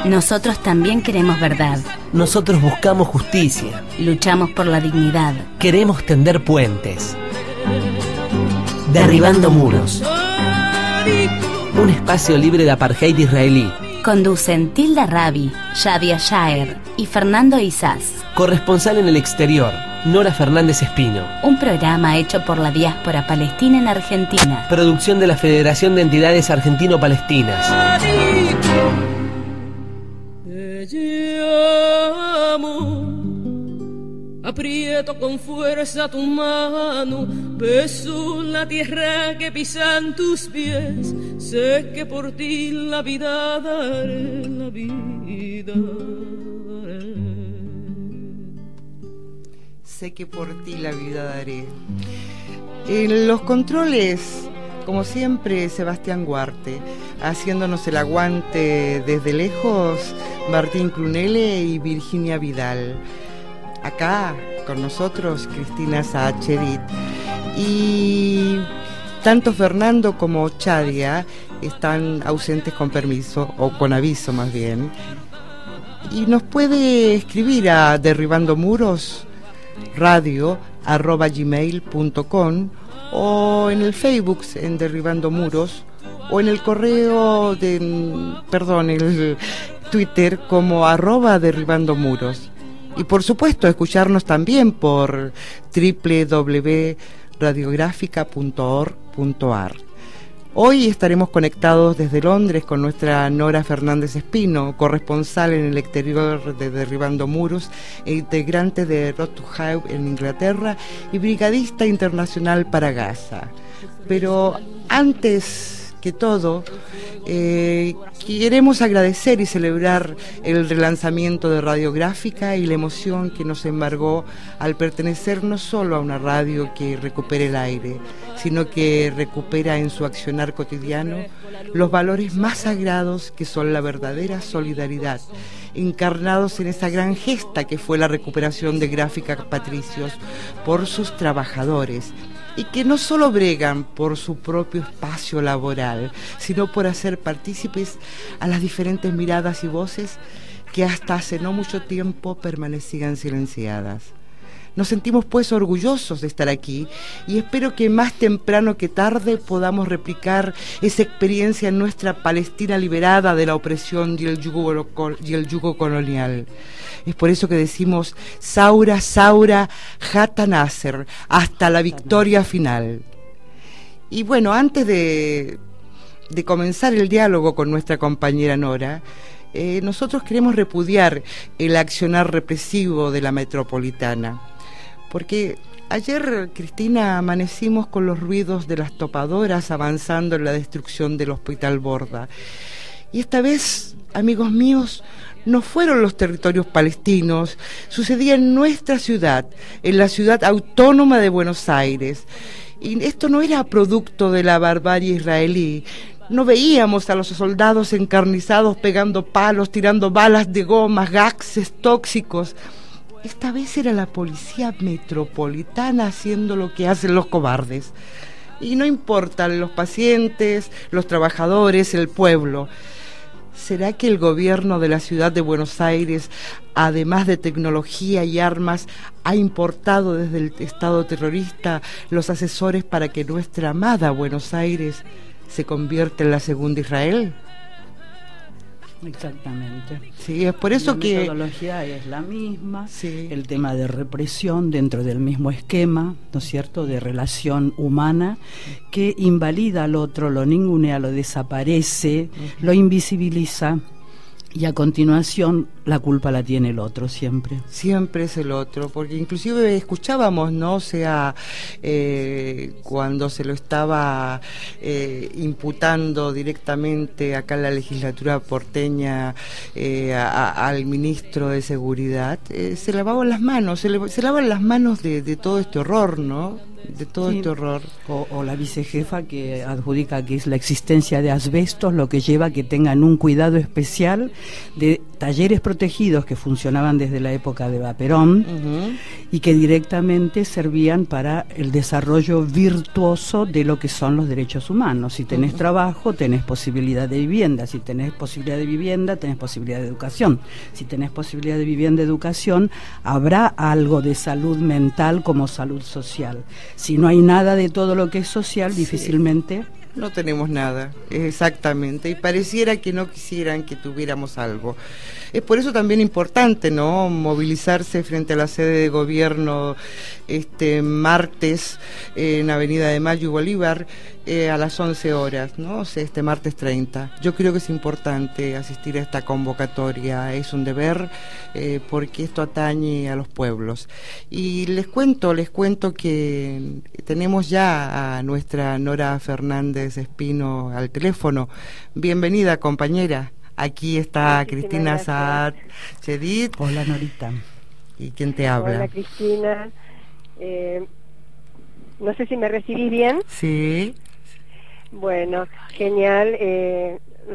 Nosotros también queremos verdad. Nosotros buscamos justicia. Luchamos por la dignidad. Queremos tender puentes. Derribando muros. Un espacio libre de apartheid israelí. Conducen Tilda Rabi, Shadia Shaer y Fernando Isás. Corresponsal en el exterior, Nora Fernández Espino. Un programa hecho por la diáspora palestina en Argentina. Producción de la Federación de Entidades Argentino-Palestinas. Te llamo, aprieto con fuerza tu mano, beso la tierra que pisan tus pies, sé que por ti la vida daré, la vida daré. Sé que por ti la vida daré. En los controles, como siempre, Sebastián Guarte, haciéndonos el aguante desde lejos, Martín Crunele y Virginia Vidal. Acá con nosotros Cristina Saacherit. Y tanto Fernando como Shadia están ausentes con permiso, o con aviso más bien. Y nos puede escribir a derribandomuros@gmail.com o en el Facebook en Derribando Muros, o en el correo el Twitter como @derribandomuros. Y por supuesto escucharnos también por www.radiográfica.org.ar. Hoy estaremos conectados desde Londres con nuestra Nora Fernández Espino, corresponsal en el exterior de Derribando Muros, e integrante de Road to Hope en Inglaterra y brigadista internacional para Gaza. Pero antes que todo, queremos agradecer y celebrar el relanzamiento de Radiográfica y la emoción que nos embargó al pertenecer no solo a una radio que recupere el aire, sino que recupera en su accionar cotidiano los valores más sagrados que son la verdadera solidaridad, encarnados en esa gran gesta que fue la recuperación de Gráfica Patricios por sus trabajadores, y que no solo bregan por su propio espacio laboral, sino por hacer partícipes a las diferentes miradas y voces que hasta hace no mucho tiempo permanecían silenciadas. Nos sentimos pues orgullosos de estar aquí y espero que más temprano que tarde podamos replicar esa experiencia en nuestra Palestina liberada de la opresión y el yugo colonial. Es por eso que decimos Saura, Saura, Hata Nasser, hasta la victoria final. Y bueno, antes de comenzar el diálogo con nuestra compañera Nora, nosotros queremos repudiar el accionar represivo de la metropolitana. Porque ayer, Cristina, amanecimos con los ruidos de las topadoras avanzando en la destrucción del Hospital Borda. Y esta vez, amigos míos, no fueron los territorios palestinos, sucedía en nuestra ciudad, en la ciudad autónoma de Buenos Aires. Y esto no era producto de la barbarie israelí. No veíamos a los soldados encarnizados pegando palos, tirando balas de gomas, gases tóxicos. Esta vez era la policía metropolitana haciendo lo que hacen los cobardes. Y no importan los pacientes, los trabajadores, el pueblo. ¿Será que el gobierno de la ciudad de Buenos Aires, además de tecnología y armas, ha importado desde el Estado terrorista los asesores para que nuestra amada Buenos Aires se convierta en la segunda Israel? Exactamente. Sí, es por eso que... La metodología es la misma, sí. El tema de represión dentro del mismo esquema, ¿no es cierto?, de relación humana, que invalida al otro, lo ningunea, lo desaparece, lo invisibiliza, y a continuación la culpa la tiene el otro siempre. Siempre es el otro, porque inclusive escuchábamos, ¿no? O sea, cuando se lo estaba imputando directamente acá en la legislatura porteña al ministro de Seguridad, se lavaban las manos, se lavan las manos de todo este horror, ¿no? De todo este horror. O la vicejefa que adjudica que es la existencia de asbestos lo que lleva a que tengan un cuidado especial de talleres protegidos que funcionaban desde la época de Vaperón y que directamente servían para el desarrollo virtuoso de lo que son los derechos humanos. Si tenés trabajo, tenés posibilidad de vivienda. Si tenés posibilidad de vivienda, tenés posibilidad de educación. Si tenés posibilidad de vivienda y educación, habrá algo de salud mental como salud social. Si no hay nada de todo lo que es social, difícilmente... No tenemos nada, exactamente, y pareciera que no quisieran que tuviéramos algo. Es por eso también importante, ¿no?, movilizarse frente a la sede de gobierno este martes en Avenida de Mayo y Bolívar a las 11 horas, ¿no? O sea, este martes 30. Yo creo que es importante asistir a esta convocatoria, es un deber porque esto atañe a los pueblos. Y les cuento que tenemos ya a nuestra Nora Fernández Espino al teléfono. Bienvenida, compañera. Aquí está Cristina Saad Chedid. Hola, Norita. ¿Y quién te habla? Hola, Cristina. No sé si me recibís bien. Sí. Bueno, genial.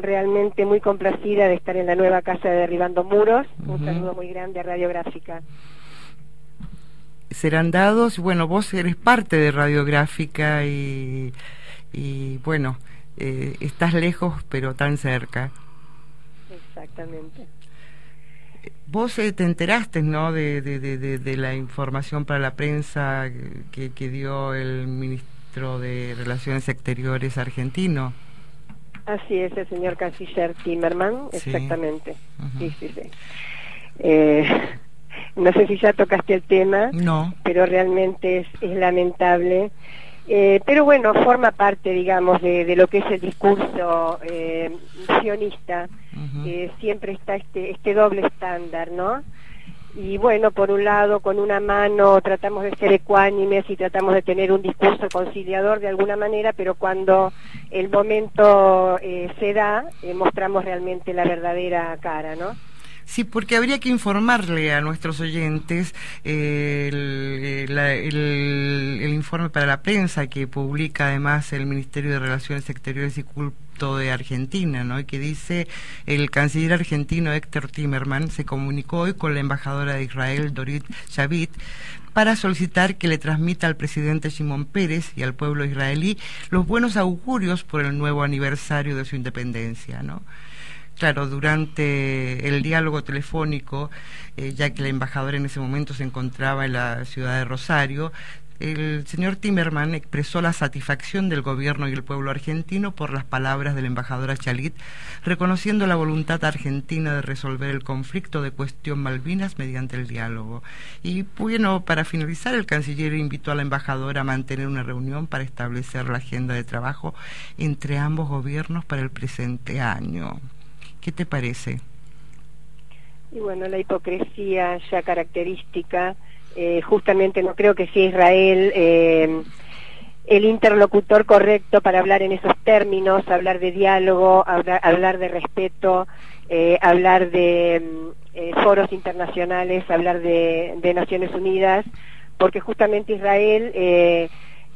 Realmente muy complacida de estar en la nueva casa de Derribando Muros. Un saludo muy grande a Radiográfica. Serán dados, bueno, vos eres parte de Radiográfica y bueno, estás lejos pero tan cerca. Exactamente. Vos te enteraste, ¿no?, de la información para la prensa que dio el ministro de Relaciones Exteriores argentino. Así es, el señor canciller Timerman, exactamente. Sí. No sé si ya tocaste el tema, no, pero realmente es lamentable. Pero bueno, forma parte, digamos, de lo que es el discurso sionista. Siempre está este doble estándar, ¿no? Y bueno, por un lado, con una mano tratamos de ser ecuánimes y tratamos de tener un discurso conciliador de alguna manera, pero cuando el momento se da, mostramos realmente la verdadera cara, ¿no? Sí, porque habría que informarle a nuestros oyentes el informe para la prensa que publica además el Ministerio de Relaciones Exteriores y Culto de Argentina, ¿no? Y que dice: el canciller argentino Héctor Timerman se comunicó hoy con la embajadora de Israel, Dorit Shavit, para solicitar que le transmita al presidente Shimon Peres y al pueblo israelí los buenos augurios por el nuevo aniversario de su independencia, ¿no? Claro, durante el diálogo telefónico, ya que la embajadora en ese momento se encontraba en la ciudad de Rosario, el señor Timerman expresó la satisfacción del gobierno y el pueblo argentino por las palabras de la embajadora Chalit, reconociendo la voluntad argentina de resolver el conflicto de cuestión Malvinas mediante el diálogo. Y bueno, para finalizar, el canciller invitó a la embajadora a mantener una reunión para establecer la agenda de trabajo entre ambos gobiernos para el presente año. ¿Qué te parece? Y bueno, la hipocresía ya característica, justamente no creo que sea Israel el interlocutor correcto para hablar en esos términos, hablar de diálogo, hablar de respeto, hablar de foros internacionales, hablar de Naciones Unidas, porque justamente Israel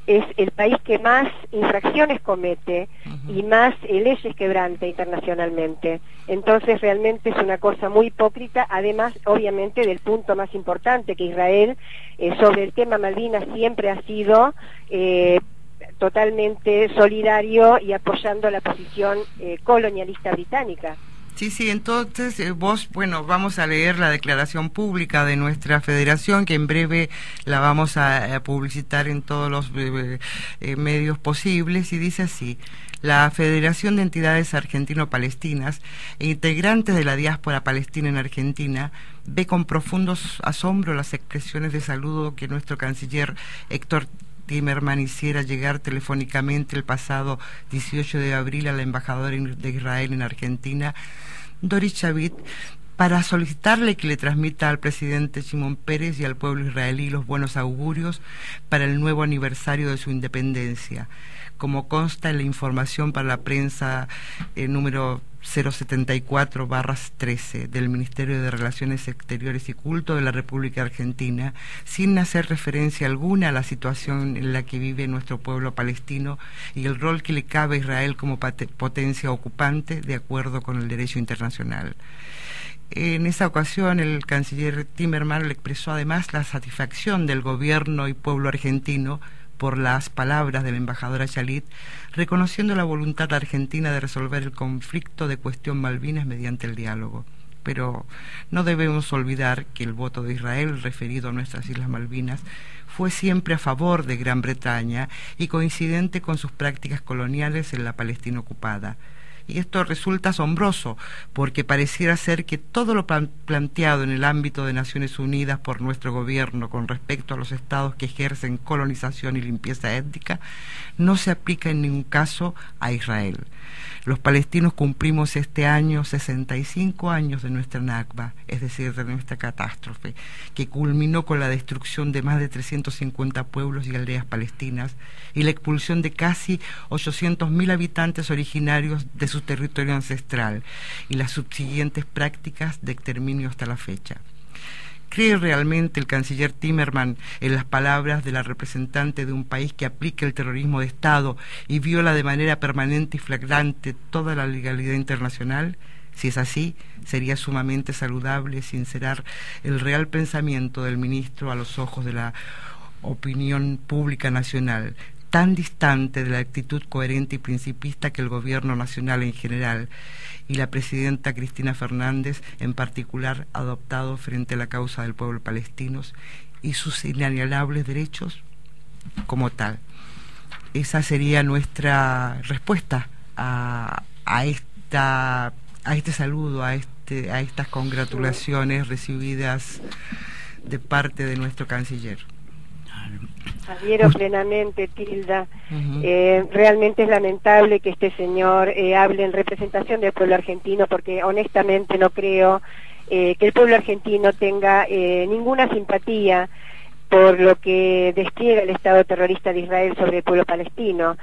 es el país que más infracciones comete y más leyes quebranta internacionalmente. Entonces realmente es una cosa muy hipócrita, además obviamente del punto más importante, que Israel sobre el tema Malvinas siempre ha sido totalmente solidario y apoyando la posición colonialista británica. Sí, entonces vos, bueno, vamos a leer la declaración pública de nuestra federación, que en breve la vamos a publicitar en todos los medios posibles, y dice así: la Federación de Entidades Argentino-Palestinas e integrantes de la diáspora palestina en Argentina ve con profundo asombro las expresiones de saludo que nuestro canciller Héctor Timerman hiciera llegar telefónicamente el pasado 18 de abril a la embajadora de Israel en Argentina, Dorit Shavit, para solicitarle que le transmita al presidente Shimon Peres y al pueblo israelí los buenos augurios para el nuevo aniversario de su independencia. Como consta en la información para la prensa número 074/13 del Ministerio de Relaciones Exteriores y Culto de la República Argentina, sin hacer referencia alguna a la situación en la que vive nuestro pueblo palestino y el rol que le cabe a Israel como potencia ocupante de acuerdo con el derecho internacional. En esa ocasión el canciller Timerman le expresó además la satisfacción del gobierno y pueblo argentino por las palabras de la embajadora Shalit, reconociendo la voluntad argentina de resolver el conflicto de cuestión Malvinas mediante el diálogo. Pero no debemos olvidar que el voto de Israel referido a nuestras Islas Malvinas fue siempre a favor de Gran Bretaña y coincidente con sus prácticas coloniales en la Palestina ocupada. Y esto resulta asombroso, porque pareciera ser que todo lo planteado en el ámbito de Naciones Unidas por nuestro gobierno con respecto a los estados que ejercen colonización y limpieza étnica no se aplica en ningún caso a Israel. Los palestinos cumplimos este año 65 años de nuestra Nakba, es decir, de nuestra catástrofe, que culminó con la destrucción de más de 350 pueblos y aldeas palestinas y la expulsión de casi 800.000 habitantes originarios de su territorio ancestral y las subsiguientes prácticas de exterminio hasta la fecha. ¿Cree realmente el canciller Timerman en las palabras de la representante de un país que aplica el terrorismo de Estado y viola de manera permanente y flagrante toda la legalidad internacional? Si es así, sería sumamente saludable sincerar el real pensamiento del ministro a los ojos de la opinión pública nacional, tan distante de la actitud coherente y principista que el gobierno nacional en general y la presidenta Cristina Fernández en particular ha adoptado frente a la causa del pueblo palestino y sus inalienables derechos como tal. Esa sería nuestra respuesta a este saludo, a estas congratulaciones recibidas de parte de nuestro canciller. Adhiero plenamente, Tilda. Realmente es lamentable que este señor hable en representación del pueblo argentino, porque honestamente no creo que el pueblo argentino tenga ninguna simpatía por lo que despliega el Estado terrorista de Israel sobre el pueblo palestino.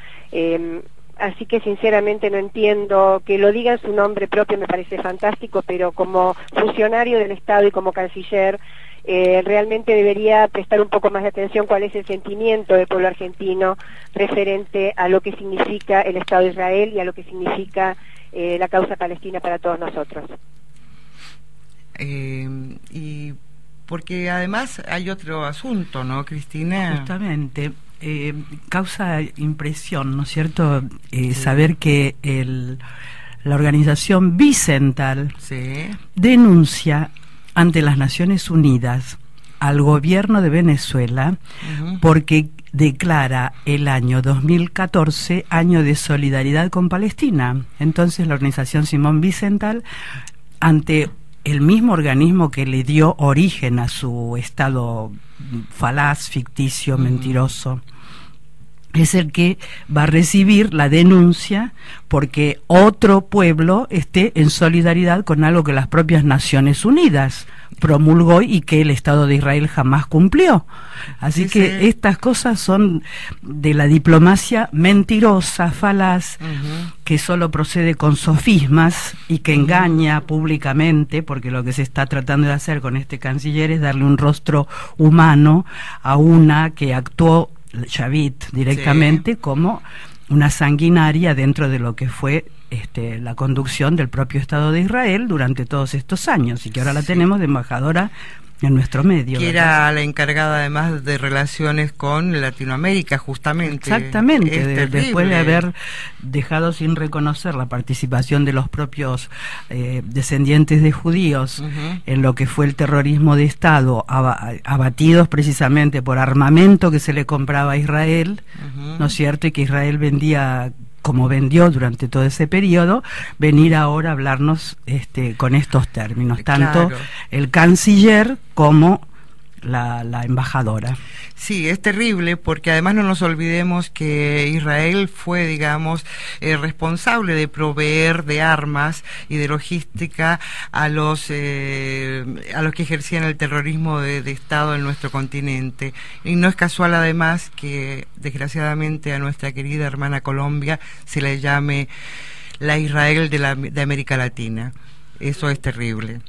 Así que sinceramente no entiendo que lo diga en su nombre propio, me parece fantástico, pero como funcionario del Estado y como canciller realmente debería prestar un poco más de atención cuál es el sentimiento del pueblo argentino referente a lo que significa el Estado de Israel y a lo que significa la causa palestina para todos nosotros. Y porque además hay otro asunto, ¿no, Cristina? Justamente, causa impresión, ¿no es cierto? Saber que la organización Bicental denuncia ante las Naciones Unidas al gobierno de Venezuela porque declara el año 2014 año de solidaridad con Palestina. Entonces la organización Simón Bicental, ante el mismo organismo que le dio origen a su estado falaz, ficticio, mentiroso, es el que va a recibir la denuncia porque otro pueblo esté en solidaridad con algo que las propias Naciones Unidas promulgó y que el Estado de Israel jamás cumplió. Así que estas cosas son de la diplomacia mentirosa, falaz, que solo procede con sofismas y que engaña públicamente, porque lo que se está tratando de hacer con este canciller es darle un rostro humano a una que actuó Shalit directamente como una sanguinaria dentro de lo que fue la conducción del propio Estado de Israel durante todos estos años, y que ahora la tenemos de embajadora en nuestro medio. Que era la encargada además de relaciones con Latinoamérica, justamente. Exactamente, después de haber dejado sin reconocer la participación de los propios descendientes de judíos en lo que fue el terrorismo de Estado, abatidos precisamente por armamento que se le compraba a Israel, ¿no es cierto? Y que Israel vendía como vendió durante todo ese periodo, venir ahora a hablarnos con estos términos, tanto el canciller como la embajadora. Sí, es terrible, porque además no nos olvidemos que Israel fue, digamos, responsable de proveer de armas y de logística a los que ejercían el terrorismo de Estado en nuestro continente. Y no es casual además que desgraciadamente a nuestra querida hermana Colombia se le llame la Israel de América Latina. Eso es terrible.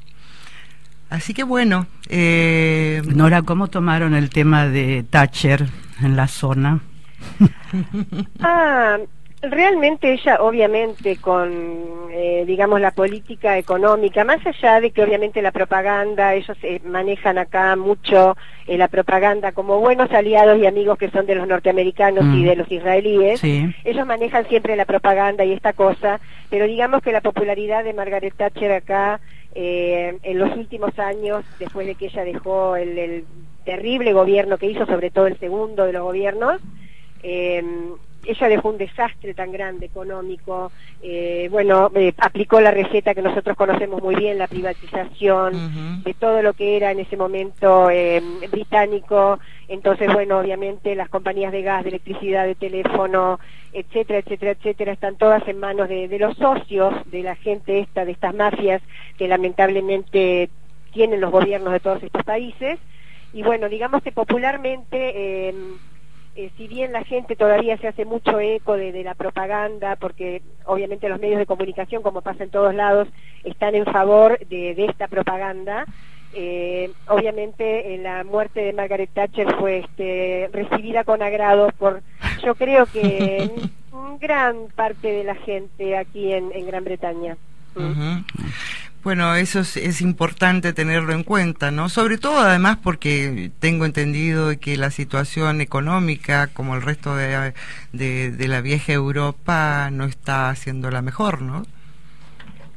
Así que bueno. Nora, ¿cómo tomaron el tema de Thatcher en la zona? Realmente ella, obviamente, con, digamos, la política económica, más allá de que obviamente la propaganda, ellos manejan acá mucho la propaganda como buenos aliados y amigos que son de los norteamericanos y de los israelíes, sí. Ellos manejan siempre la propaganda y esta cosa, pero digamos que la popularidad de Margaret Thatcher acá, en los últimos años, después de que ella dejó el terrible gobierno que hizo, sobre todo el segundo de los gobiernos, ella dejó un desastre tan grande económico, aplicó la receta que nosotros conocemos muy bien, la privatización de todo lo que era en ese momento británico. Entonces, bueno, obviamente las compañías de gas, de electricidad, de teléfono, etcétera, etcétera, etcétera, están todas en manos de los socios, de la gente esta, de estas mafias que lamentablemente tienen los gobiernos de todos estos países. Y bueno, digamos que popularmente, si bien la gente todavía se hace mucho eco de la propaganda, porque obviamente los medios de comunicación, como pasa en todos lados, están en favor de esta propaganda, obviamente la muerte de Margaret Thatcher fue recibida con agrado por, yo creo que gran parte de la gente aquí en Gran Bretaña. Bueno, eso es importante tenerlo en cuenta, ¿no? Sobre todo, además, porque tengo entendido que la situación económica, como el resto de la vieja Europa, no está siendo la mejor, ¿no?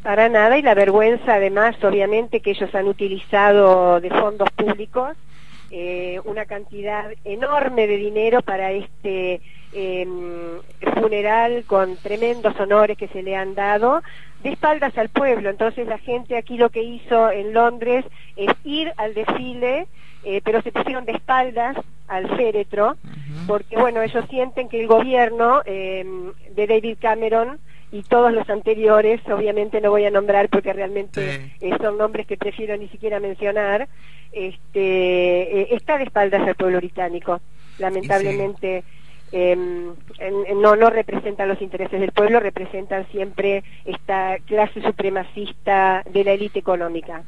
Para nada, y la vergüenza, además, obviamente, que ellos han utilizado de fondos públicos una cantidad enorme de dinero para este funeral con tremendos honores que se le han dado, de espaldas al pueblo. Entonces la gente aquí lo que hizo en Londres es ir al desfile, pero se pusieron de espaldas al féretro, porque bueno, ellos sienten que el gobierno de David Cameron y todos los anteriores, obviamente no voy a nombrar porque realmente son nombres que prefiero ni siquiera mencionar, está de espaldas al pueblo británico. Lamentablemente no representan los intereses del pueblo, representan siempre esta clase supremacista de la élite económica.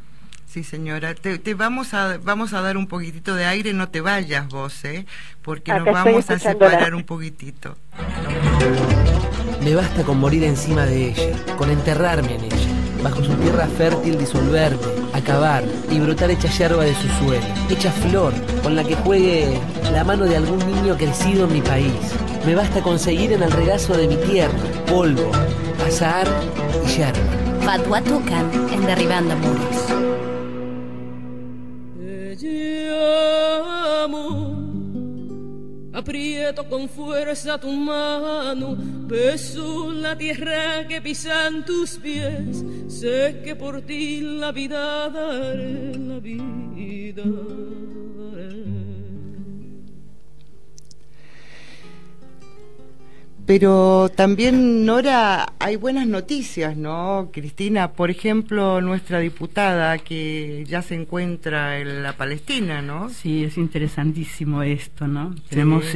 Sí, señora, te vamos a dar un poquitito de aire, no te vayas vos, porque acá nos vamos a separar la... un poquitito. Me basta con morir encima de ella, con enterrarme en ella, bajo su tierra fértil disolverme, acabar y brotar hecha yerba de su suelo, hecha flor con la que juegue la mano de algún niño crecido en mi país. Me basta conseguir en el regazo de mi tierra polvo, azahar y yerba. Fatwa Tucan en Derribando Muros. Te llamo, aprieto con fuerza tu mano, beso la tierra que pisan tus pies, sé que por ti la vida daré, la vida daré. Pero también, Nora, hay buenas noticias, ¿no, Cristina? Por ejemplo, nuestra diputada que ya se encuentra en la Palestina, ¿no? Sí, es interesantísimo esto, ¿no? Sí. Tenemos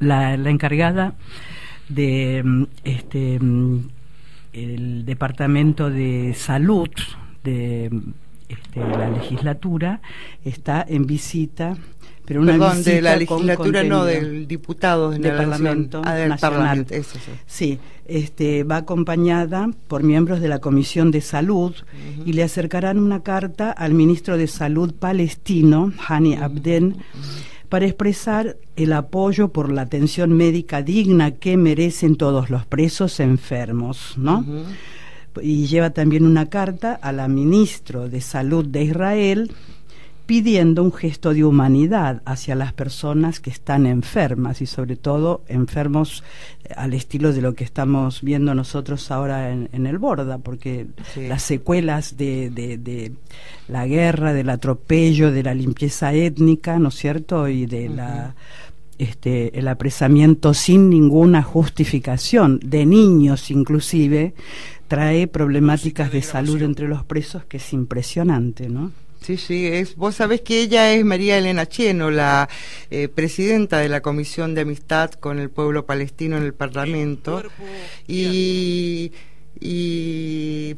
la encargada de el Departamento de Salud de la legislatura, está en visita. Pero una Perdón, de la legislatura no, del diputado de la Parlamento del Nacional. Parlamento, eso sí. Sí, va acompañada por miembros de la Comisión de Salud y le acercarán una carta al ministro de Salud palestino, Hani Abden, para expresar el apoyo por la atención médica digna que merecen todos los presos enfermos, ¿no? Y lleva también una carta a la ministra de Salud de Israel, pidiendo un gesto de humanidad hacia las personas que están enfermas y sobre todo enfermos al estilo de lo que estamos viendo nosotros ahora en el Borda, porque las secuelas de la guerra, del atropello, de la limpieza étnica, ¿no es cierto?, y de el apresamiento sin ninguna justificación de niños inclusive, trae problemáticas de salud entre los presos que es impresionante, ¿no? Sí, vos sabés que ella es María Elena Cheno, la presidenta de la Comisión de Amistad con el Pueblo Palestino en el Parlamento, y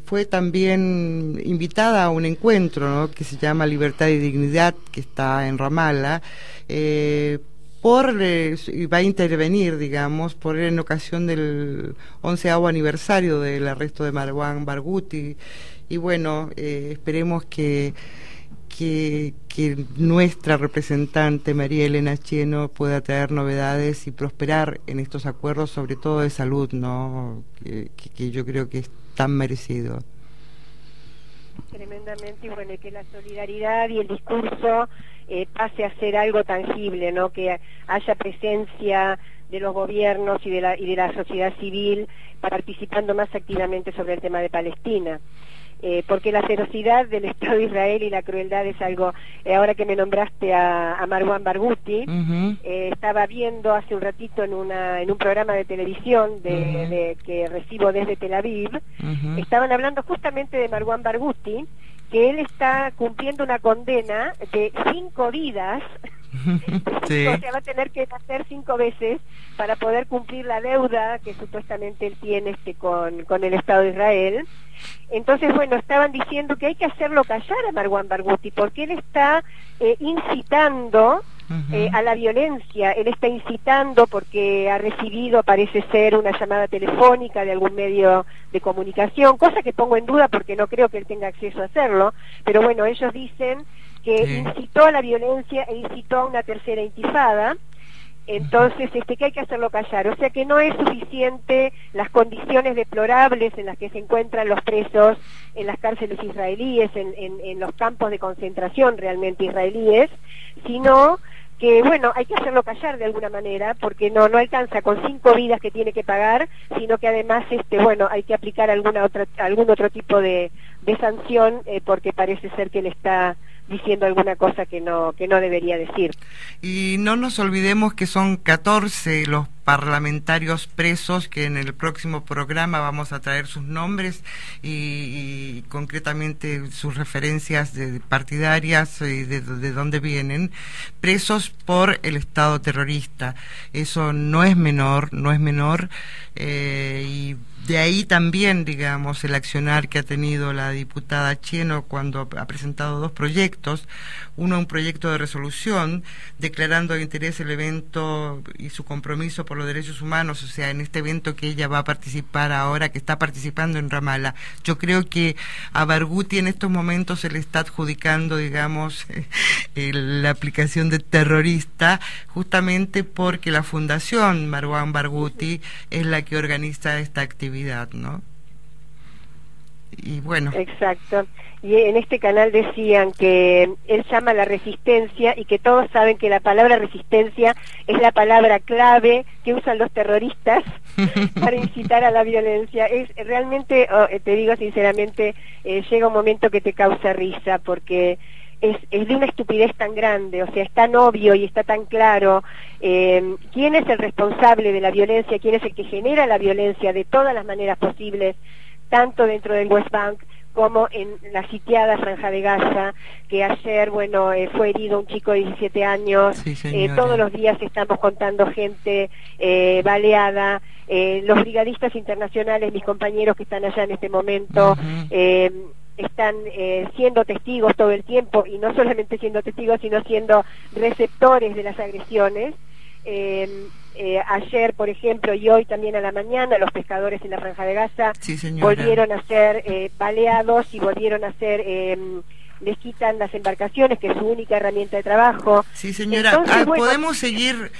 fue también invitada a un encuentro, ¿no?, que se llama Libertad y Dignidad, que está en Ramallah, y va a intervenir, digamos, en ocasión del 11º aniversario del arresto de Marwan Barghouti. Y bueno, esperemos que nuestra representante María Elena Cheno pueda traer novedades y prosperar en estos acuerdos, sobre todo de salud, ¿no? Que yo creo que es tan merecido. Tremendamente, y bueno, que la solidaridad y el discurso pase a ser algo tangible, ¿no? Que haya presencia de los gobiernos y de la sociedad civil participando más activamente sobre el tema de Palestina. Porque la ferocidad del Estado de Israel y la crueldad es algo, ahora que me nombraste a Marwan Barghouti, estaba viendo hace un ratito en un programa de televisión que recibo desde Tel Aviv, estaban hablando justamente de Marwan Barghouti, que él está cumpliendo una condena de 5 vidas, sí. O sea, va a tener que nacer 5 veces para poder cumplir la deuda que supuestamente él tiene con el Estado de Israel. Entonces, bueno, estaban diciendo que hay que hacerlo callar a Marwan Barghouti porque él está incitando a la violencia, él está incitando porque ha recibido, parece ser, una llamada telefónica de algún medio de comunicación, cosa que pongo en duda porque no creo que él tenga acceso a hacerlo, pero bueno, ellos dicen que incitó a la violencia e incitó a una tercera intifada. Entonces, que hay que hacerlo callar, o sea que no es suficiente las condiciones deplorables en las que se encuentran los presos en las cárceles israelíes, en los campos de concentración realmente israelíes, sino que, bueno, hay que hacerlo callar de alguna manera, porque no alcanza con 5 vidas que tiene que pagar, sino que además, bueno, hay que aplicar algún otro tipo de sanción, porque parece ser que él está diciendo alguna cosa que no debería decir. Y no nos olvidemos que son 14 los parlamentarios presos, que en el próximo programa vamos a traer sus nombres y concretamente sus referencias partidarias y de dónde vienen, presos por el Estado terrorista. Eso no es menor, y de ahí también, digamos, el accionar que ha tenido la diputada Cheno cuando ha presentado 2 proyectos, un proyecto de resolución declarando de interés el evento y su compromiso por los derechos humanos, o sea, en este evento que ella va a participar ahora, que está participando en Ramallah. Yo creo que a Barghouti en estos momentos se le está adjudicando, digamos, la aplicación de terrorista, justamente porque la Fundación Marwan Barghouti es la que organiza esta actividad, ¿no? Y bueno. Exacto. Y en este canal decían que él llama a la resistencia y que todos saben que la palabra resistencia es la palabra clave que usan los terroristas para incitar a la violencia. Es realmente, te digo sinceramente, llega un momento que te causa risa porque es de una estupidez tan grande, o sea, es tan obvio y está tan claro quién es el responsable de la violencia, quién es el que genera la violencia de todas las maneras posibles, tanto dentro del West Bank como en la sitiada Franja de Gaza, que ayer, bueno, fue herido un chico de 17 años, sí, todos los días estamos contando gente baleada, los brigadistas internacionales, mis compañeros que están allá en este momento, están siendo testigos todo el tiempo, y no solamente siendo testigos, sino siendo receptores de las agresiones. Ayer, por ejemplo, y hoy también a la mañana, los pescadores en la Franja de Gaza volvieron a ser baleados y volvieron a ser, les quitan las embarcaciones, que es su única herramienta de trabajo. Sí, señora. Entonces, bueno, podemos seguir,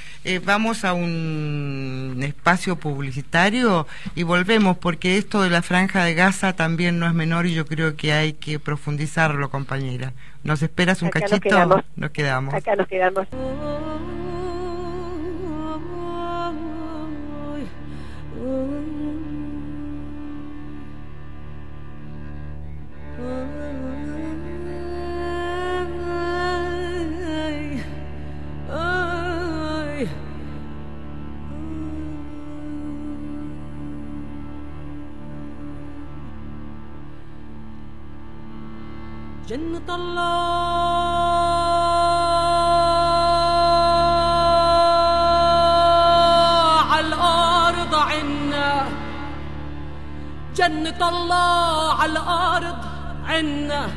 vamos a un espacio publicitario y volvemos, porque esto de la Franja de Gaza también no es menor y yo creo que hay que profundizarlo, compañera. ¿Nos esperas un cachito? Nos quedamos. Acá nos quedamos. جنة الله على الأرض عنا، جنة الله على الأرض عنا.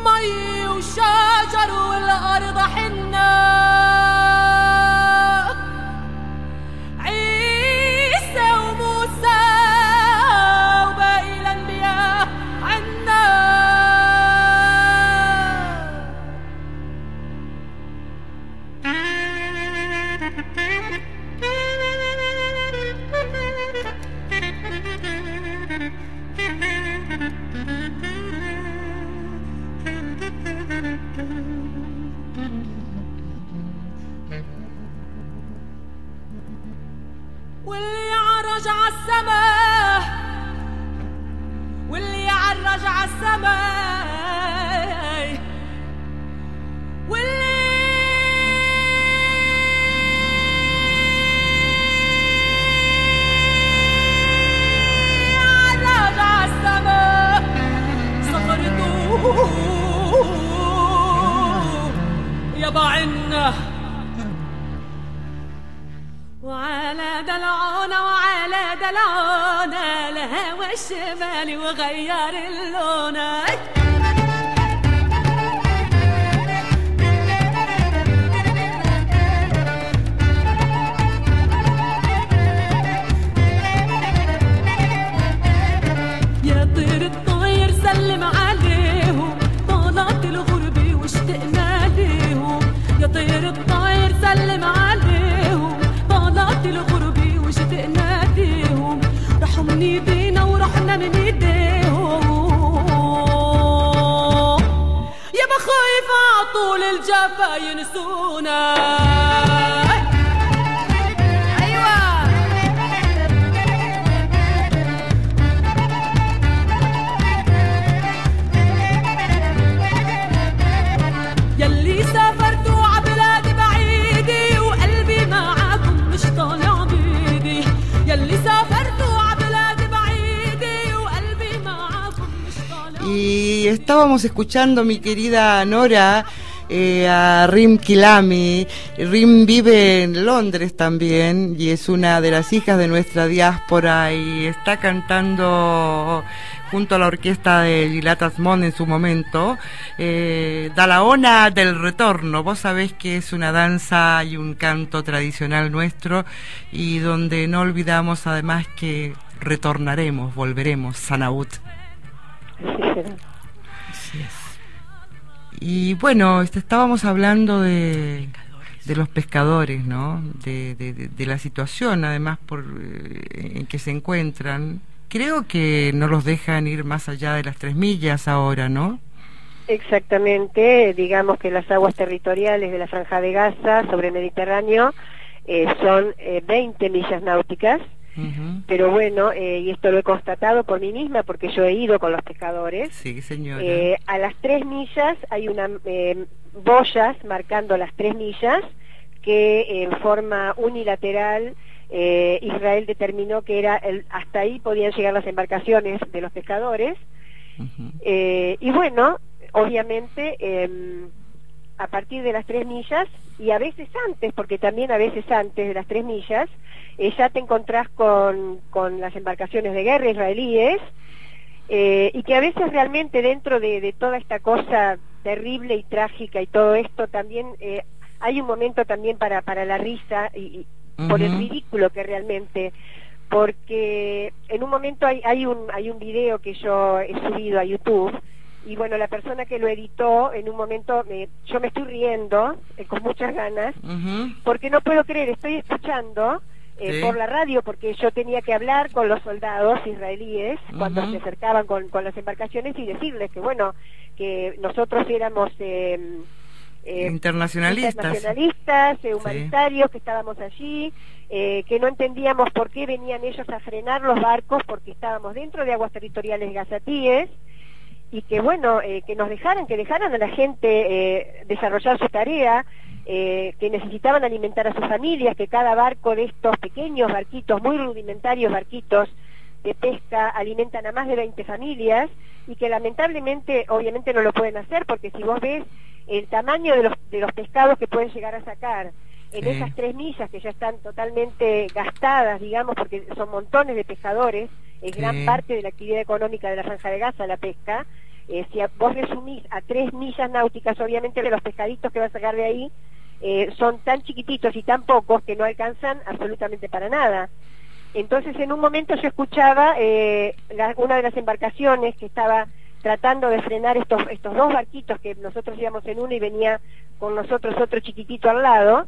مي وشجر والأرض حنة عيسى وموسى وباقي الأنبياء عنا واللي يعرج عالسما واللي يعرج عالسما واللي يعرج عالسما صخرته يبعنا وعلى دلعونا وعلى دلعونا الهوى الشمالي وغير اللون يا طير الطير سلم عليهم طالت الغربة واشتقنا ليهم يا طير الطير سلم عليهم طالت الغربة واشتقنا ليهم راحوا من ايدينا ورحنا من ايديهم يا بخايف عطول الجفا ينسونا يلي سافرتوا عبلاد بعيدة وقلبي معاكم مش طالع بيدي يلي سافرتوا عبلاد بعيدة وقلبي معاكم مش طالع Y estábamos escuchando, mi querida Nora, a Rim Kilami. Rim vive en Londres también y es una de las hijas de nuestra diáspora y está cantando junto a la orquesta de Gilad Atzmon en su momento, Dalaona del Retorno. Vos sabés que es una danza y un canto tradicional nuestro y donde no olvidamos además que retornaremos, volveremos, Sanaut. Así será. Y bueno, estábamos hablando de los pescadores, ¿no? De la situación, además, en que se encuentran. Creo que no los dejan ir más allá de las 3 millas ahora, ¿no? Exactamente, digamos que las aguas territoriales de la Franja de Gaza sobre el Mediterráneo son 20 millas náuticas. Uh-huh. Pero bueno, y esto lo he constatado por mí misma porque yo he ido con los pescadores. Sí, señora. A las 3 millas hay una boyas marcando las 3 millas que en forma unilateral Israel determinó que era hasta ahí podían llegar las embarcaciones de los pescadores. Uh-huh. Y bueno, obviamente a partir de las 3 millas y a veces antes, porque también a veces antes de las 3 millas ya te encontrás con las embarcaciones de guerra israelíes y que a veces realmente dentro de toda esta cosa terrible y trágica y todo esto también hay un momento también para la risa y uh-huh. por el ridículo que realmente, porque en un momento hay un video que yo he subido a YouTube y bueno, la persona que lo editó en un momento yo me estoy riendo con muchas ganas Uh-huh. porque no puedo creer, estoy escuchando Sí. por la radio porque yo tenía que hablar con los soldados israelíes cuando Uh-huh. se acercaban con las embarcaciones y decirles que bueno, que nosotros éramos internacionalistas, humanitarios, que estábamos allí, que no entendíamos por qué venían ellos a frenar los barcos porque estábamos dentro de aguas territoriales gazatíes y que bueno, que dejaran a la gente desarrollar su tarea, que necesitaban alimentar a sus familias, que cada barco de estos pequeños barquitos, muy rudimentarios barquitos de pesca, alimentan a más de 20 familias y que lamentablemente, obviamente no lo pueden hacer porque si vos ves el tamaño de los pescados que pueden llegar a sacar en Sí. esas 3 millas que ya están totalmente gastadas, digamos, porque son montones de pescadores, es Sí. gran parte de la actividad económica de la Franja de Gaza, la pesca. Si vos resumís a 3 millas náuticas, obviamente de los pescaditos que va a sacar de ahí son tan chiquititos y tan pocos que no alcanzan absolutamente para nada. Entonces, en un momento yo escuchaba una de las embarcaciones que estaba tratando de frenar estos 2 barquitos que nosotros íbamos en uno y venía con nosotros otro chiquitito al lado.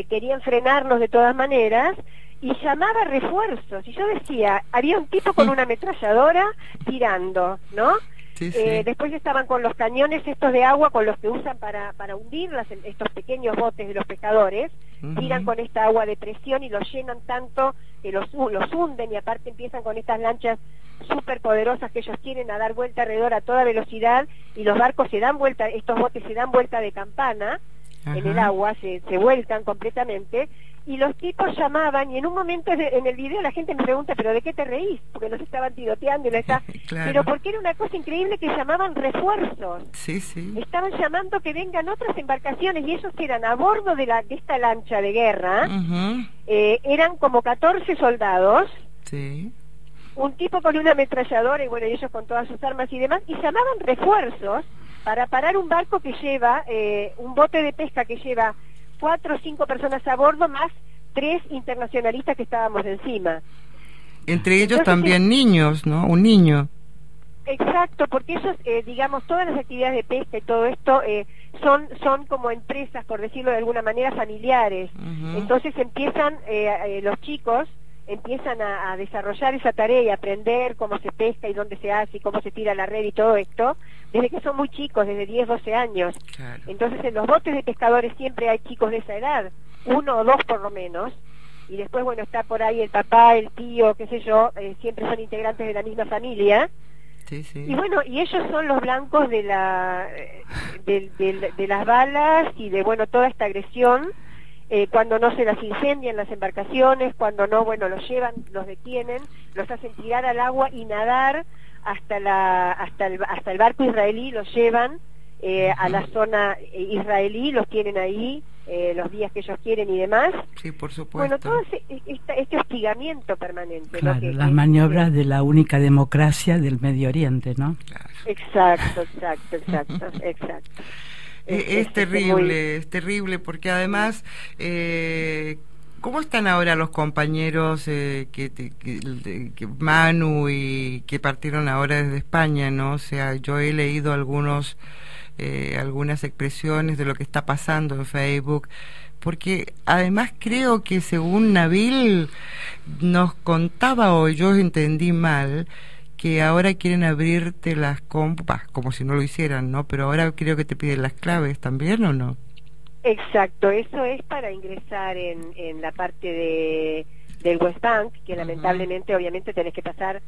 Querían frenarnos de todas maneras y llamaba refuerzos. Y yo decía, había un tipo con una ametralladora tirando, ¿no? Sí, sí. Después estaban con los cañones estos de agua con los que usan para hundir estos pequeños botes de los pescadores. Tiran con esta agua de presión y los llenan tanto que los hunden, y aparte empiezan con estas lanchas súper poderosas que ellos quieren a dar vuelta alrededor a toda velocidad, y los barcos se dan vuelta, estos botes se dan vuelta de campana. Ajá. En el agua, se vuelcan completamente, y los tipos llamaban, y en un momento en el video la gente me pregunta, ¿pero de qué te reís? Porque nos estaban tiroteando y Claro. pero porque era una cosa increíble que llamaban refuerzos. Sí, sí. Estaban llamando que vengan otras embarcaciones, y ellos eran a bordo de esta lancha de guerra. Ujú. Eran como 14 soldados, Sí. un tipo con una ametralladora, y bueno, y ellos con todas sus armas y demás, y llamaban refuerzos para parar un barco que lleva, un bote de pesca que lleva 4 o 5 personas a bordo, más 3 internacionalistas que estábamos encima. Entre ellos Entonces, también niños, ¿no? Un niño. Exacto, porque ellos, digamos, todas las actividades de pesca y todo esto son como empresas, por decirlo de alguna manera, familiares. Ujú. Entonces empiezan, los chicos empiezan a desarrollar esa tarea y a aprender cómo se pesca y dónde se hace y cómo se tira la red y todo esto, desde que son muy chicos, desde 10, 12 años. Claro. Entonces en los botes de pescadores siempre hay chicos de esa edad, 1 o 2 por lo menos, y después, bueno, está por ahí el papá, el tío, qué sé yo, siempre son integrantes de la misma familia. Sí, sí. Y bueno, y ellos son los blancos de de las balas y de, bueno, toda esta agresión, cuando no se las incendian las embarcaciones, cuando no, bueno, los llevan, los detienen, los hacen tirar al agua y nadar hasta el barco israelí, los llevan a la zona israelí, los tienen ahí los días que ellos quieren y demás. Sí, por supuesto. Bueno, todo este hostigamiento permanente. Claro, ¿no? las maniobras de la única democracia del Medio Oriente, ¿no? Claro. Exacto. Es terrible, es terrible, porque además, ¿cómo están ahora los compañeros que Manu y que partieron ahora desde España, ¿no? O sea, yo he leído algunas expresiones de lo que está pasando en Facebook, porque además creo que según Nabil nos contaba, o yo entendí mal, que ahora quieren abrirte las compas, como si no lo hicieran, ¿no? Pero ahora creo que te piden las claves también, ¿o no? Exacto, eso es para ingresar en la parte del West Bank, que lamentablemente, obviamente, tenés que pasar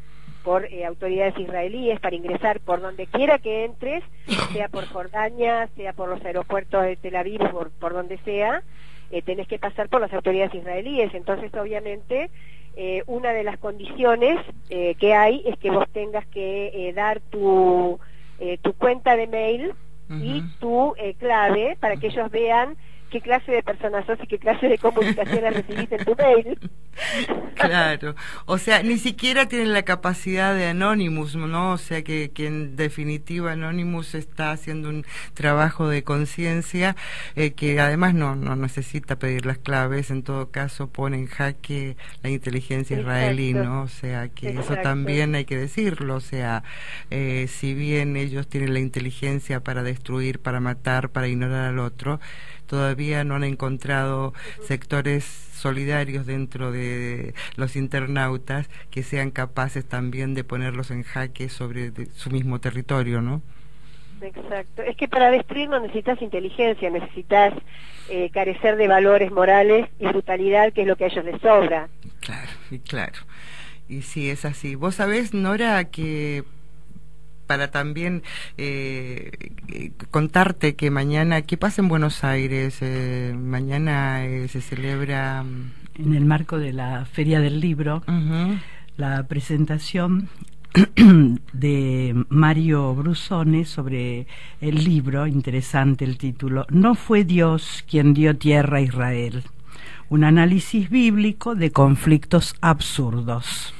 por autoridades israelíes para ingresar por donde quiera que entres, sea por Jordania, sea por los aeropuertos de Tel Aviv, por donde sea, tenés que pasar por las autoridades israelíes. Entonces, obviamente, una de las condiciones que hay es que vos tengas que dar tu cuenta de mail y tu clave para que ellos vean qué clase de persona sos y qué clase de comunicaciones recibiste en tu mail. Claro, o sea, ni siquiera tienen la capacidad de Anonymous, ¿no? O sea, que en definitiva Anonymous está haciendo un trabajo de conciencia que además no necesita pedir las claves, en todo caso pone en jaque la inteligencia israelí, ¿no? O sea, que eso también hay que decirlo, o sea, si bien ellos tienen la inteligencia para destruir, para matar, para ignorar al otro, todavía no han encontrado sectores solidarios dentro de los internautas que sean capaces también de ponerlos en jaque sobre su mismo territorio, ¿no? Exacto. Es que para destruir no necesitas inteligencia, necesitas carecer de valores morales y brutalidad, que es lo que a ellos les sobra. Claro. Y sí, es así. Vos sabés, Nora, que para también contarte que mañana, ¿qué pasa en Buenos Aires? Mañana se celebra... En el marco de la Feria del Libro, la presentación de Mario Brusone sobre el libro, interesante el título, No fue Dios quien dio tierra a Israel, un análisis bíblico de conflictos absurdos.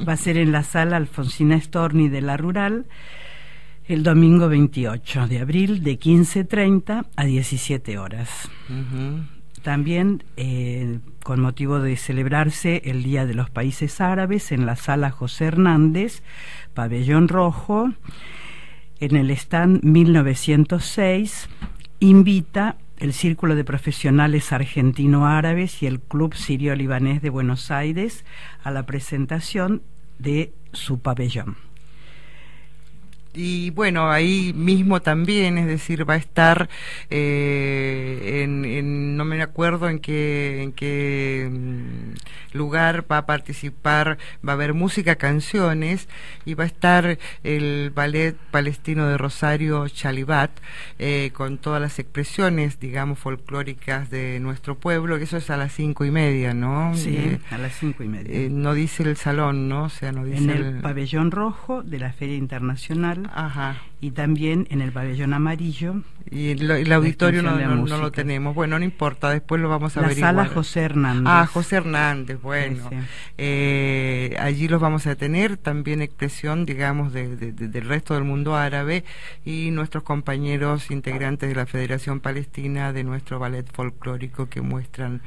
Va a ser en la sala Alfonsina Storni de la Rural el domingo 28 de abril de 15:30 a 17 horas. También con motivo de celebrarse el Día de los Países Árabes en la sala José Hernández, Pabellón Rojo, en el stand 1906, invita el Círculo de Profesionales Argentino-Árabes y el Club Sirio-Libanés de Buenos Aires a la presentación de su pabellón. Y bueno, ahí mismo también, es decir, va a estar no me acuerdo en qué lugar va a participar, va a haber música, canciones, y va a estar el ballet palestino de Rosario Chalibat, con todas las expresiones, digamos, folclóricas de nuestro pueblo, que eso es a las 5:30, ¿no? Sí, a las 5:30. No dice el salón, ¿no? O sea, no dice en el pabellón rojo de la Feria Internacional. Ajá. Y también en el pabellón amarillo. Y el auditorio no lo tenemos. Bueno, no importa, después lo vamos a averiguar. La sala José Hernández. Ah, José Hernández, bueno. Sí. Allí los vamos a tener, también expresión, digamos, del resto del mundo árabe y nuestros compañeros integrantes de la Federación Palestina, de nuestro ballet folclórico, que muestran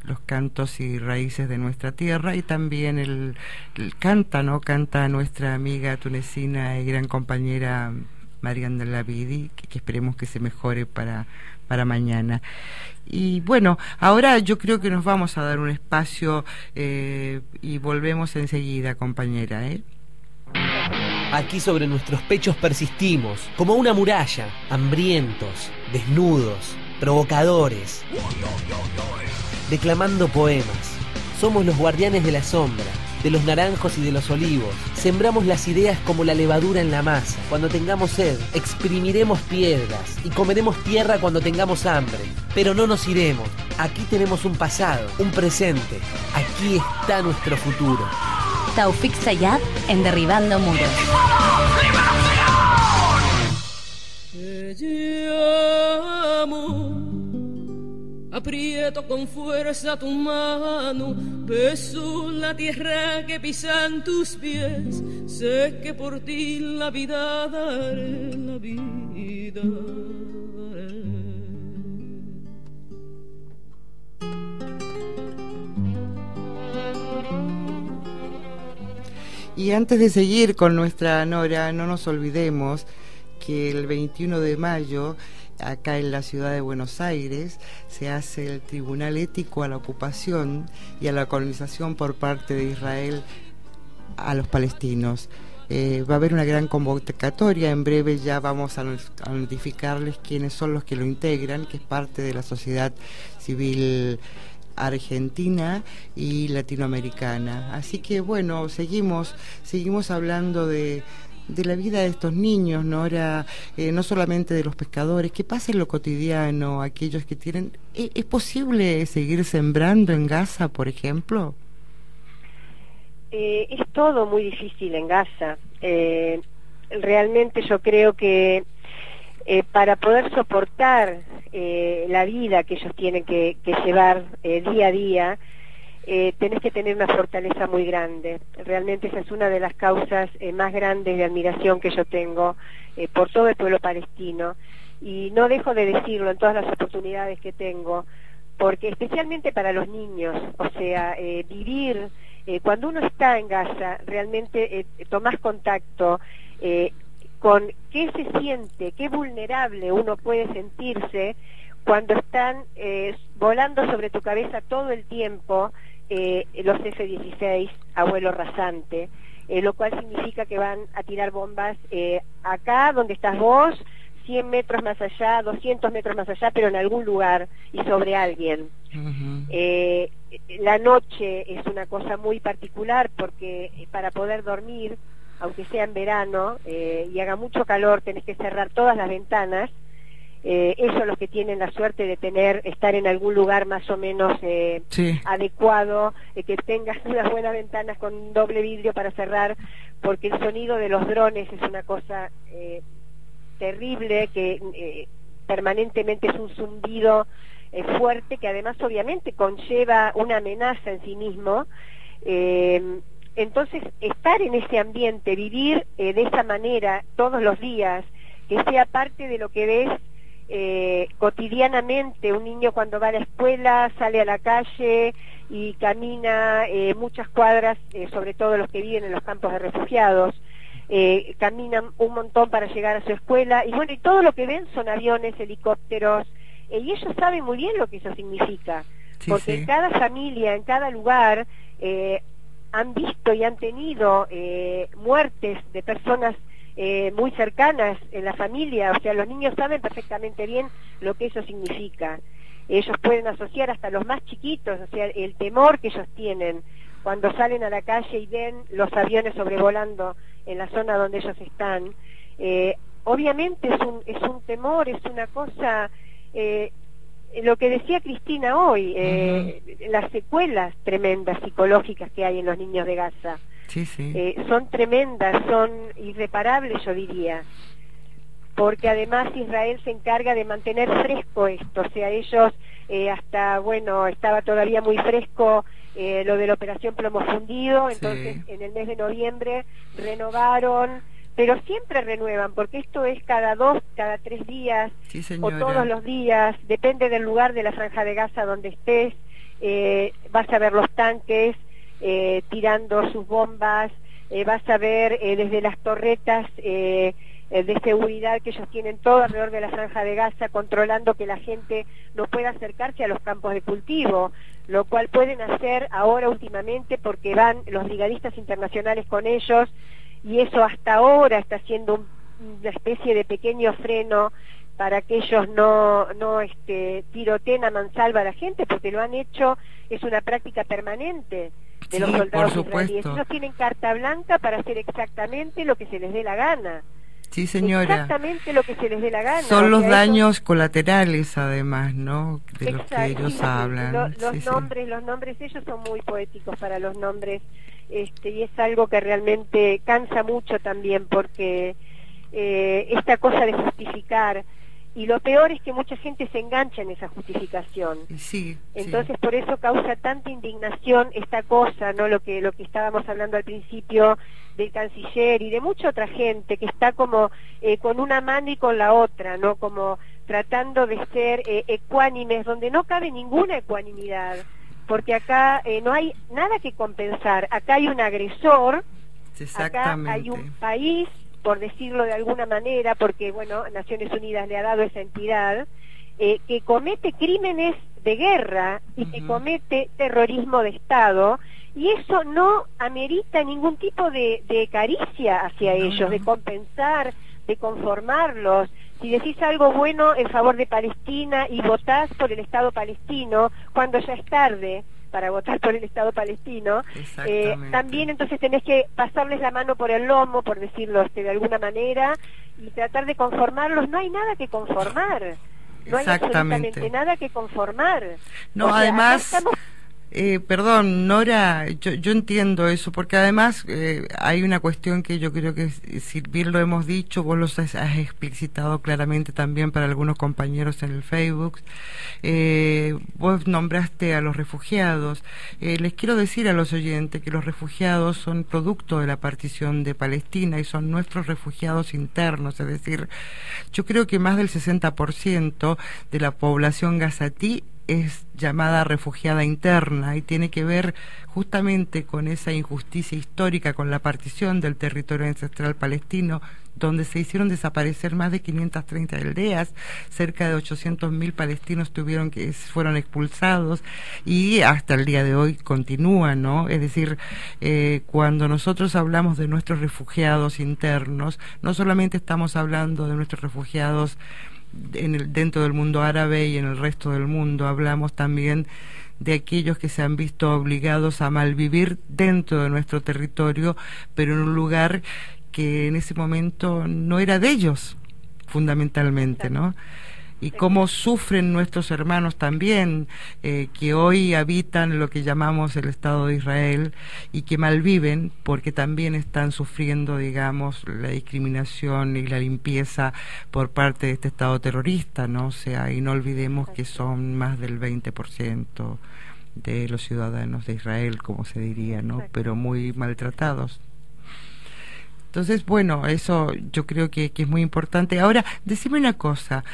los cantos y raíces de nuestra tierra, y también el canta nuestra amiga tunecina y gran compañera Marian Del Lavidi, que esperemos que se mejore para mañana. Y bueno, ahora yo creo que nos vamos a dar un espacio y volvemos enseguida, compañera, Aquí sobre nuestros pechos persistimos, como una muralla, hambrientos, desnudos, provocadores, declamando poemas. Somos los guardianes de la sombra, de los naranjos y de los olivos. Sembramos las ideas como la levadura en la masa. Cuando tengamos sed, exprimiremos piedras y comeremos tierra cuando tengamos hambre. Pero no nos iremos. Aquí tenemos un pasado, un presente. Aquí está nuestro futuro. Taufik Sayat en Derribando Muros. Aprieto con fuerza tu mano, beso la tierra que pisan tus pies, sé que por ti la vida daré, la vida daré. Y antes de seguir con nuestra Nora, no nos olvidemos que el 21 de mayo acá en la ciudad de Buenos Aires se hace el Tribunal Ético a la Ocupación y a la Colonización por parte de Israel a los palestinos. Va a haber una gran convocatoria, en breve ya vamos a notificarles quiénes son los que lo integran, que es parte de la sociedad civil argentina y latinoamericana. Así que bueno, seguimos hablando de la vida de estos niños, ¿no? Ahora, no solamente de los pescadores, ¿qué pasa en lo cotidiano? Aquellos que tienen... ¿Es posible seguir sembrando en Gaza, por ejemplo? Es todo muy difícil en Gaza. Realmente yo creo que para poder soportar la vida que ellos tienen que llevar día a día, tenés que tener una fortaleza muy grande. Realmente esa es una de las causas más grandes de admiración que yo tengo por todo el pueblo palestino, y no dejo de decirlo en todas las oportunidades que tengo, porque especialmente para los niños, o sea, vivir, cuando uno está en Gaza, realmente tomás contacto con qué se siente, qué vulnerable uno puede sentirse cuando están volando sobre tu cabeza todo el tiempo los F-16 a vuelo rasante, lo cual significa que van a tirar bombas acá donde estás vos, 100 metros más allá, 200 metros más allá, pero en algún lugar y sobre alguien. La noche es una cosa muy particular porque para poder dormir, aunque sea en verano y haga mucho calor, tenés que cerrar todas las ventanas. Ellos los que tienen la suerte de estar en algún lugar más o menos adecuado, que tengas unas buenas ventanas con doble vidrio para cerrar, porque el sonido de los drones es una cosa terrible, que permanentemente es un zumbido fuerte, que además obviamente conlleva una amenaza en sí mismo. Entonces, estar en ese ambiente, vivir de esa manera todos los días, que sea parte de lo que ves cotidianamente. Un niño cuando va a la escuela sale a la calle y camina muchas cuadras, sobre todo los que viven en los campos de refugiados, caminan un montón para llegar a su escuela, y bueno, y todo lo que ven son aviones, helicópteros, y ellos saben muy bien lo que eso significa, porque en cada familia, en cada lugar, han visto y han tenido muertes de personas muy cercanas en la familia. O sea, los niños saben perfectamente bien lo que eso significa. Ellos pueden asociar hasta los más chiquitos, o sea, el temor que ellos tienen cuando salen a la calle y ven los aviones sobrevolando en la zona donde ellos están. Obviamente es un temor, es una cosa, lo que decía Cristina hoy, las secuelas tremendas psicológicas que hay en los niños de Gaza. Son tremendas, son irreparables, yo diría, porque además Israel se encarga de mantener fresco esto. O sea, ellos hasta, bueno, estaba todavía muy fresco lo de la operación Plomo Fundido, entonces en el mes de noviembre renovaron, pero siempre renuevan, porque esto es cada 2, cada 3 días, o todos los días, depende del lugar de la Franja de Gaza donde estés. Vas a ver los tanques tirando sus bombas, vas a ver desde las torretas de seguridad que ellos tienen todo alrededor de la Franja de Gaza, controlando que la gente no pueda acercarse a los campos de cultivo, lo cual pueden hacer ahora últimamente porque van los brigadistas internacionales con ellos, y eso hasta ahora está siendo una especie de pequeño freno para que ellos no tiroteen a mansalva a la gente, porque lo han hecho, es una práctica permanente de los soldados israelíes. Ellos tienen carta blanca para hacer exactamente lo que se les dé la gana. Sí, señora. Exactamente lo que se les dé la gana. Son los daños colaterales, además, ¿no? De los que ellos hablan. Los nombres, ellos son muy poéticos para los nombres, y es algo que realmente cansa mucho también, porque esta cosa de justificar, y lo peor es que mucha gente se engancha en esa justificación. Entonces por eso causa tanta indignación esta cosa, ¿no? Lo que estábamos hablando al principio del canciller y de mucha otra gente que está como con una mano y con la otra, ¿no? Como tratando de ser ecuánimes, donde no cabe ninguna ecuanimidad, porque acá no hay nada que compensar. Acá hay un agresor, acá hay un país, por decirlo de alguna manera, porque bueno, Naciones Unidas le ha dado esa entidad, que comete crímenes de guerra y que comete terrorismo de Estado, y eso no amerita ningún tipo de caricia hacia ellos, de compensar, de conformarlos. Si decís algo bueno en favor de Palestina y votás por el Estado palestino, cuando ya es tarde para votar por el Estado palestino, también entonces tenés que pasarles la mano por el lomo, por decirlo de alguna manera, y tratar de conformarlos. No hay nada que conformar, no hay absolutamente nada que conformar. No, además, perdón, Nora, yo entiendo eso, porque además hay una cuestión que yo creo que, si bien lo hemos dicho, vos lo has explicitado claramente también para algunos compañeros en el Facebook. Vos nombraste a los refugiados. Les quiero decir a los oyentes que los refugiados son producto de la partición de Palestina y son nuestros refugiados internos, es decir, yo creo que más del 60% de la población gazatí es llamada refugiada interna, y tiene que ver justamente con esa injusticia histórica, con la partición del territorio ancestral palestino, donde se hicieron desaparecer más de 530 aldeas, cerca de 800.000 palestinos fueron expulsados, y hasta el día de hoy continúan, ¿no? Es decir, cuando nosotros hablamos de nuestros refugiados internos, no solamente estamos hablando de nuestros refugiados dentro del mundo árabe y en el resto del mundo, hablamos también de aquellos que se han visto obligados a malvivir dentro de nuestro territorio, pero en un lugar que en ese momento no era de ellos, fundamentalmente, ¿no? y cómo sufren nuestros hermanos también, que hoy habitan lo que llamamos el Estado de Israel y que malviven porque también están sufriendo, digamos, la discriminación y la limpieza por parte de este Estado terrorista, ¿no? O sea, y no olvidemos que son más del 20% de los ciudadanos de Israel, como se diría, ¿no? Pero muy maltratados. Entonces, bueno, eso yo creo que es muy importante. Ahora, decime una cosa,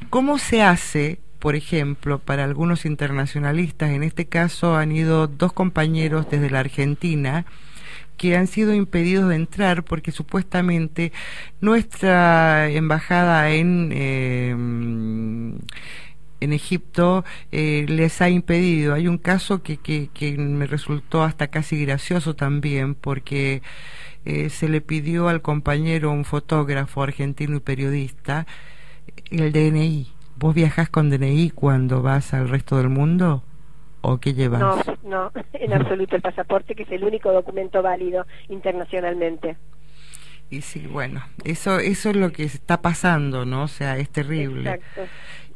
¿cómo se hace, por ejemplo, para algunos internacionalistas? En este caso han ido 2 compañeros desde la Argentina que han sido impedidos de entrar porque supuestamente nuestra embajada en Egipto les ha impedido. Hay un caso que me resultó hasta casi gracioso también, porque se le pidió al compañero, un fotógrafo argentino y periodista, el DNI. ¿Vos viajás con DNI cuando vas al resto del mundo? ¿O qué llevas? No, en absoluto, el pasaporte, que es el único documento válido internacionalmente. Y sí, bueno, eso es lo que está pasando, ¿no? O sea, es terrible. Exacto.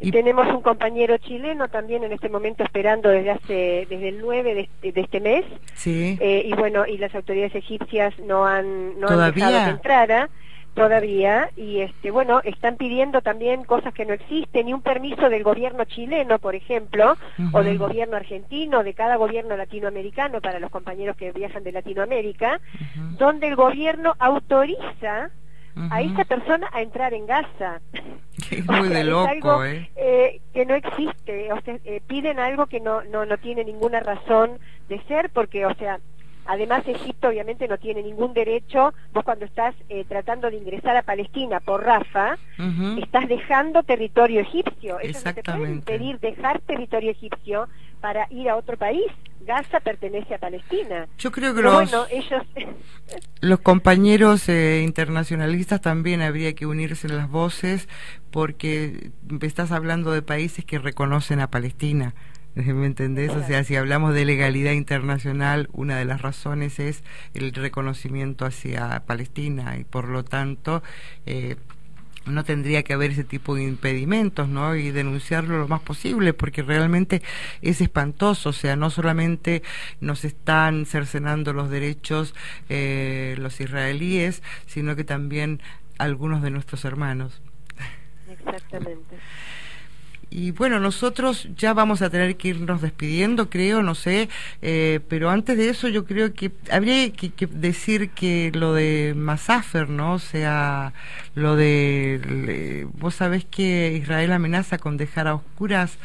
Y tenemos un compañero chileno también en este momento esperando desde el 9 de este mes. Sí. Y bueno, y las autoridades egipcias no han dejado que entrara todavía, y bueno, están pidiendo también cosas que no existen, y un permiso del gobierno chileno, por ejemplo, o del gobierno argentino, de cada gobierno latinoamericano, para los compañeros que viajan de Latinoamérica, donde el gobierno autoriza a esa persona a entrar en Gaza. Es muy de loco, es algo, que no existe. O sea, piden algo que no tiene ninguna razón de ser, porque, o sea, además Egipto obviamente no tiene ningún derecho. Vos cuando estás tratando de ingresar a Palestina por Rafah, estás dejando territorio egipcio. Ellos no te pueden impedir dejar territorio egipcio para ir a otro país. Gaza pertenece a Palestina. Yo creo que ellos los compañeros internacionalistas también habría que unirse en las voces, porque estás hablando de países que reconocen a Palestina. ¿Me entendés? O sea, si hablamos de legalidad internacional, una de las razones es el reconocimiento hacia Palestina, y por lo tanto no tendría que haber ese tipo de impedimentos, ¿no? Y denunciarlo lo más posible, porque realmente es espantoso. O sea, no solamente nos están cercenando los derechos los israelíes, sino que también algunos de nuestros hermanos. Exactamente. Y bueno, nosotros ya vamos a tener que irnos despidiendo, creo, no sé, pero antes de eso yo creo que habría que decir que lo de Masafer, ¿no? O sea, lo de... vos sabés que Israel amenaza con dejar a oscuras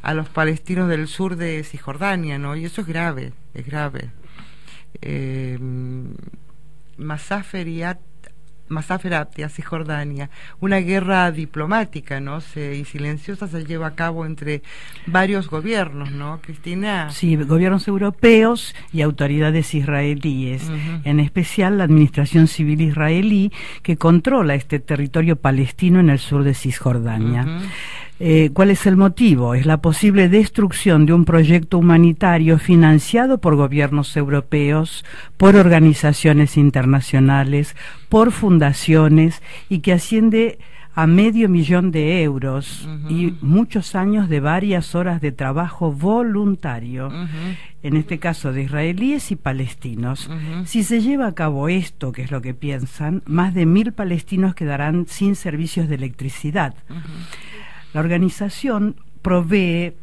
a los palestinos del sur de Cisjordania, ¿no? Y eso es grave, es grave. Masafer hacia Cisjordania, una guerra diplomática, ¿no? Y silenciosa se lleva a cabo entre varios gobiernos, ¿no, Cristina? Sí, gobiernos europeos y autoridades israelíes, en especial la administración civil israelí, que controla este territorio palestino en el sur de Cisjordania. ¿Cuál es el motivo? Es la posible destrucción de un proyecto humanitario financiado por gobiernos europeos, por organizaciones internacionales, por fundaciones, y que asciende a $500,000 de euros y muchos años de varias horas de trabajo voluntario, en este caso de israelíes y palestinos. Si se lleva a cabo esto, que es lo que piensan, más de 1.000 palestinos quedarán sin servicios de electricidad. La organización provee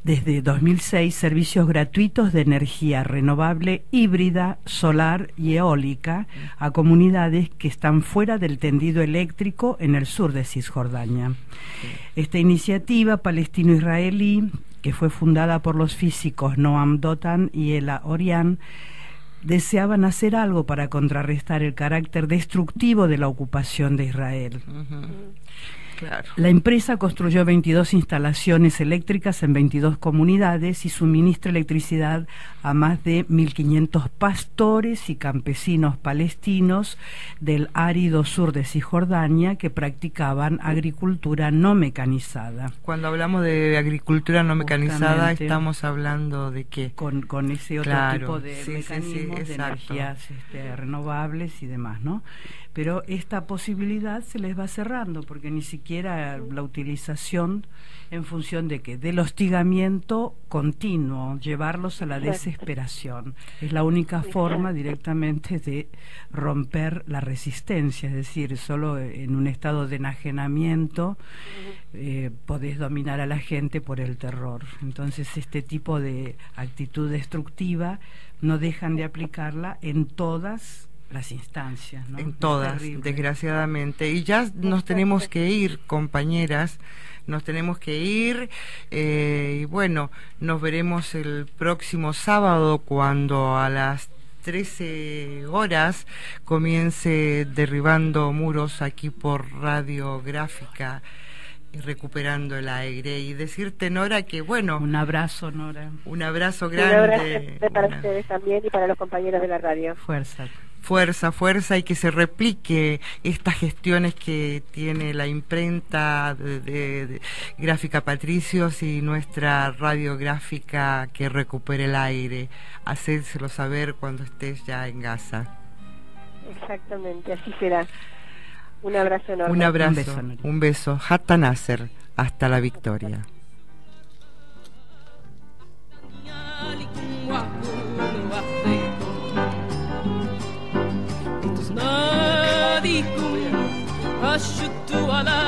desde 2006 servicios gratuitos de energía renovable, híbrida, solar y eólica a comunidades que están fuera del tendido eléctrico en el sur de Cisjordania. Esta iniciativa palestino-israelí, que fue fundada por los físicos Noam Dotan y Ela Orian, deseaban hacer algo para contrarrestar el carácter destructivo de la ocupación de Israel. Claro. La empresa construyó 22 instalaciones eléctricas en 22 comunidades y suministra electricidad a más de 1.500 pastores y campesinos palestinos del árido sur de Cisjordania que practicaban agricultura no mecanizada. Cuando hablamos de agricultura no mecanizada, Justamente, estamos hablando de qué. Con ese otro tipo de mecanismos de energías renovables y demás, ¿no? Pero esta posibilidad se les va cerrando porque ni siquiera la utilización en función de que del hostigamiento continuo, llevarlos a la desesperación, es la única forma directamente de romper la resistencia, es decir, solo en un estado de enajenamiento podés dominar a la gente por el terror. Entonces este tipo de actitud destructiva no dejan de aplicarla en todas las instancias, ¿no? En todas, desgraciadamente. Y ya nos tenemos que ir, compañeras, nos tenemos que ir, y bueno, nos veremos el próximo sábado cuando a las 13 horas comience Derribando Muros aquí por Radiográfica, Recuperando el Aire. Y decirte, Nora, que bueno... Un abrazo, Nora. Un abrazo grande. Un abrazo para ustedes también y para los compañeros de la radio. Fuerza. Fuerza, y que se replique estas gestiones que tiene la imprenta de Gráfica Patricios y nuestra radiográfica que recupere el aire. Hacérselo saber cuando estés ya en Gaza. Exactamente, así será. Un abrazo enorme. Un abrazo, un beso. Hatta Nasser, hasta la victoria. ناديكم الشد على